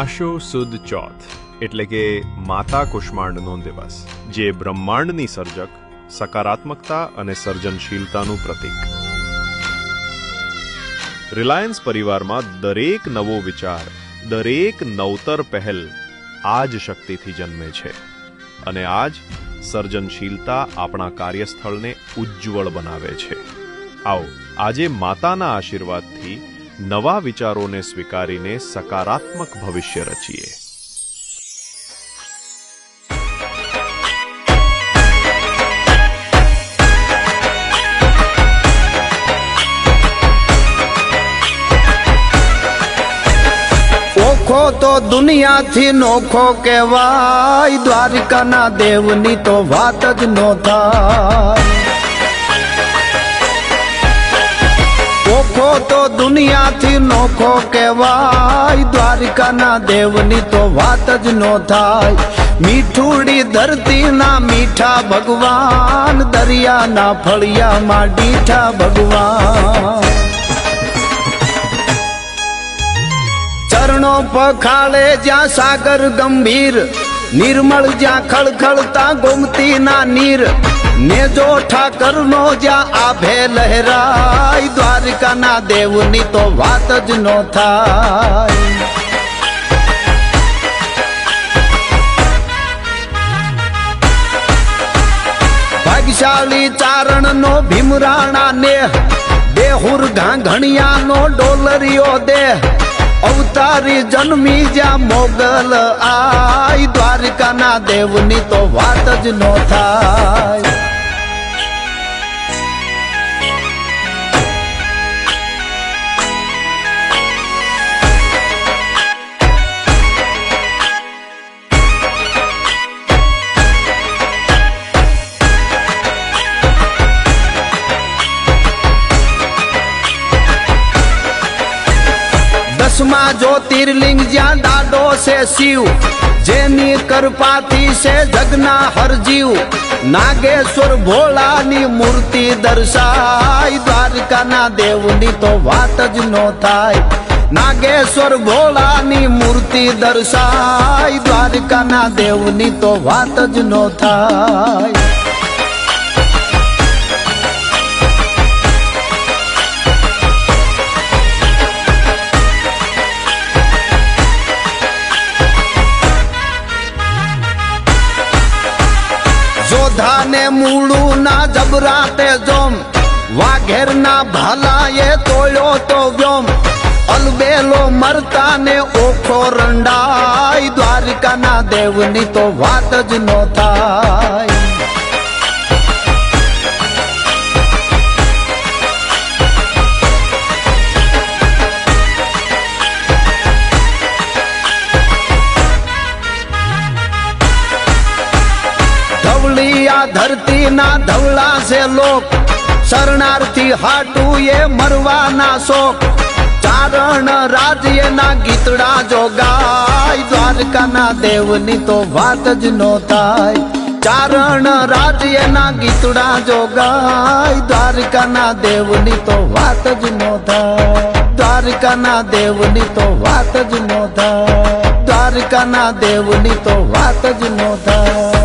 આશો સુદ ચોથ એટલે કે માતા કુષ્માંડનો દિવસ, જે બ્રહ્માંડની સર્જક, સકારાત્મકતા અને સર્જનશીલતાનું પ્રતીક. રિલાયન્સ પરિવારમાં દરેક નવો વિચાર, દરેક નવતર પહેલ આ જ શક્તિથી જન્મે છે. અને આ જ સર્જનશીલતા આપણા કાર્યસ્થળને ઉજ્જવળ બનાવે છે. આવો આજે માતાના આશીર્વાદથી નવા વિચારોને સ્વીકારીને સકારાત્મક ભવિષ્ય રચીએ. ઓખો તો દુનિયાથી નોખો કહેવાય, દ્વારિકાના દેવની તો વાત જ નો થાય. ઓખો તો દુનિયાથી નોખો કહેવાય, દ્વારિકાના દેવની તો વાત જ નો થાય. મીઠુડી ધરતીના મીઠા ભગવાન, દરિયાના ફળિયામાં ડીઠા ભગવાન. ચરણો પખાળે જ્યાં સાગર ગંભીર, નિર્મળ જ્યાં ખળખળતા ગોમતીના નીર, નેજો ઠાકરનો જ્યાં આભે લહેરાય, દ્વારિકાના દેવની તો વાત જ નો થાય. ભાગ્યશાળી ચારણનો ભીમરાણા નેહ, દેહુર ઘાંઘણિયાનો ડોલરિયો દેહ, અવતારી જન્મી જ્યાં મોગલ આય, દ્વારિકાના દેવની તો વાત જ નો થાય. દસમા જ્યોતિર્લિંગ જ્યાં દાડો છે શિવ, જેની કૃપાથી છે જગના હરજીવ, નાગેશ્વર ભોળાની મૂર્તિ દર્શાય, દ્વારિકાના દેવની તો વાત જ નો થાય. નાગેશ્વર ભોળાની મૂર્તિ દર્શાય, દ્વારિકાના દેવની તો વાત જ નો થાય. જોધાને મૂળું ના જબરાતે જોમ, વાઘેરના ભાલાએ તોડ્યો તો વ્યોમ, અલબેલો મરતાને ઓખો રંડાય, દ્વારિકાના દેવની તો વાત જ નો થાય. ધવલિયા ધરતીના ધવળા છે લોક, શરણાર્થી હાટું એ મરવાના શોક, ચારણ રાજ્યના ગીતડા જો ગાય, દ્વારકાના દેવની તો વાત જ નો થાય. ચારણ રાજ્યના ગીતડા જો ગાય, દ્વારકાના દેવની તો વાત જ નો થાય. દ્વારકાના દેવની તો વાત જ નો થાય. દ્વારકાના દેવની તો વાત જ નો થાય.